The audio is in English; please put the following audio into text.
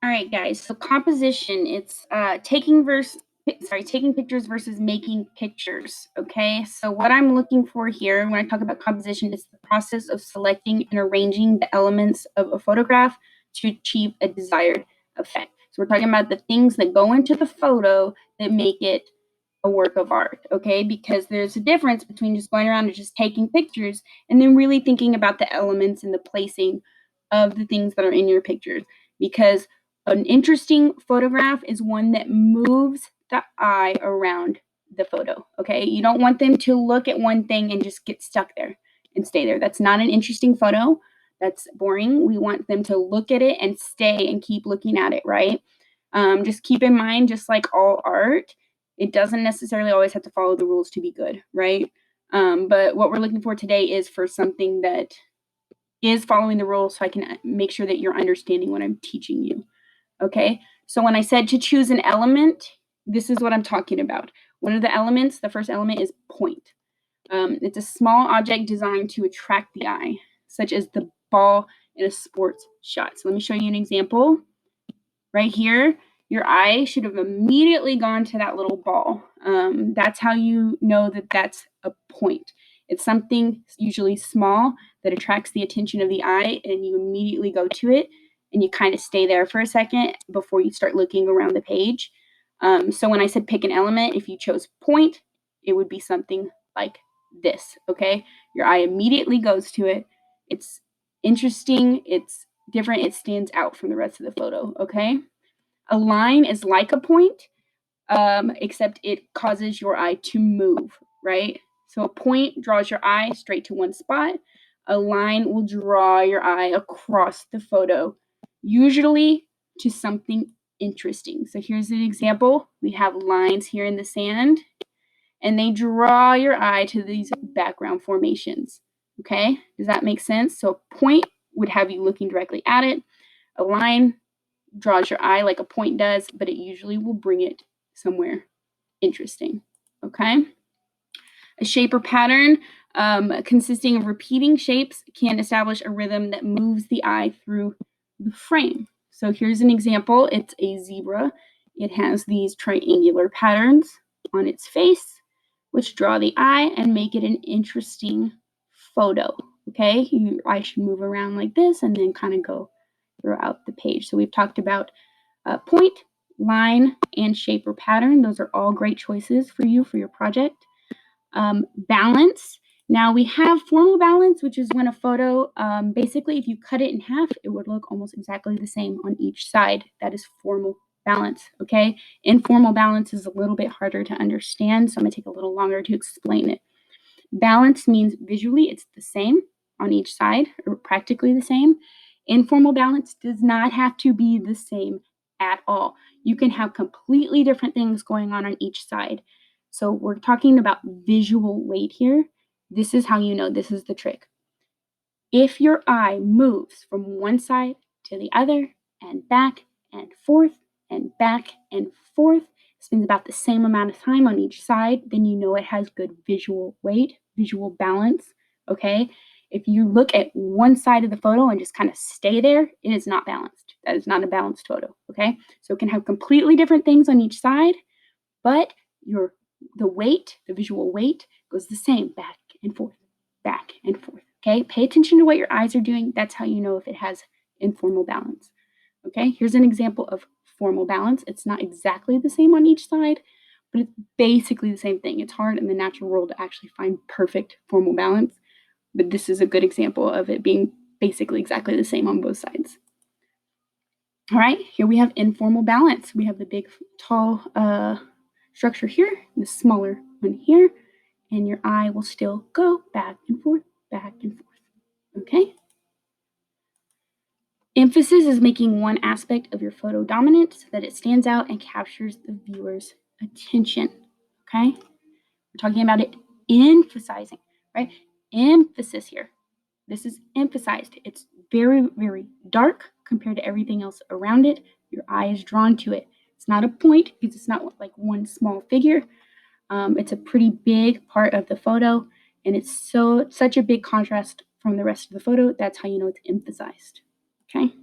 All right, guys. So composition, it's taking pictures versus making pictures. Okay. So what I'm looking for here when I talk about composition is the process of selecting and arranging the elements of a photograph to achieve a desired effect. So we're talking about the things that go into the photo that make it a work of art, okay? Because there's a difference between just going around and just taking pictures and then really thinking about the elements and the placing of the things that are in your pictures. Because an interesting photograph is one that moves the eye around the photo, okay? You don't want them to look at one thing and just get stuck there and stay there. That's not an interesting photo. That's boring. We want them to look at it and stay and keep looking at it, right? Just keep in mind, just like all art, it doesn't necessarily always have to follow the rules to be good, right? But what we're looking for today is for something that is following the rules so I can make sure that you're understanding what I'm teaching you. Okay, so when I said to choose an element, this is what I'm talking about. One of the elements, the first element is point. It's a small object designed to attract the eye, such as the ball in a sports shot. So let me show you an example. Right here, your eye should have immediately gone to that little ball. That's how you know that that's a point. It's something usually small that attracts the attention of the eye, and you immediately go to it, and you kind of stay there for a second before you start looking around the page. So when I said pick an element, if you chose point, it would be something like this, okay? Your eye immediately goes to it. It's interesting, it's different, it stands out from the rest of the photo, okay? A line is like a point, except it causes your eye to move, right? So a point draws your eye straight to one spot. A line will draw your eye across the photo, usually to something interesting. So here's an example. We have lines here in the sand, and they draw your eye to these background formations. Okay, does that make sense? So a point would have you looking directly at it. A line draws your eye like a point does, but it usually will bring it somewhere interesting. Okay. A shape or pattern consisting of repeating shapes can establish a rhythm that moves the eye through the frame. So here's an example. It's a zebra. It has these triangular patterns on its face, which draw the eye and make it an interesting photo. Okay, your eye should move around like this and then kind of go throughout the page. So we've talked about point, line, and shape or pattern. Those are all great choices for you for your project. Balance. Now we have formal balance, which is when a photo, basically if you cut it in half, it would look almost exactly the same on each side. That is formal balance, okay? Informal balance is a little bit harder to understand, so I'm gonna take a little longer to explain it. Balance means visually it's the same on each side, or practically the same. Informal balance does not have to be the same at all. You can have completely different things going on each side. So we're talking about visual weight here. This is how you know this is the trick. If your eye moves from one side to the other and back and forth and back and forth, spends about the same amount of time on each side, then you know it has good visual weight, visual balance, okay? If you look at one side of the photo and just kind of stay there, it is not balanced. That is not a balanced photo, okay? So it can have completely different things on each side, but the weight, the visual weight, goes the same back and forth, back and forth. Okay, pay attention to what your eyes are doing. That's how you know if it has informal balance. Okay, here's an example of formal balance. It's not exactly the same on each side, but it's basically the same thing. It's hard in the natural world to actually find perfect formal balance, but this is a good example of it being basically exactly the same on both sides. All right, here we have informal balance. We have the big, tall structure here, the smaller one here, and your eye will still go back and forth, back and forth. Okay? Emphasis is making one aspect of your photo dominant so that it stands out and captures the viewer's attention. Okay? We're talking about it emphasizing, right? Emphasis here. This is emphasized. It's very, very dark compared to everything else around it. Your eye is drawn to it. It's not a point because it's not like one small figure. It's a pretty big part of the photo, and it's such a big contrast from the rest of the photo. That's how you know it's emphasized. Okay.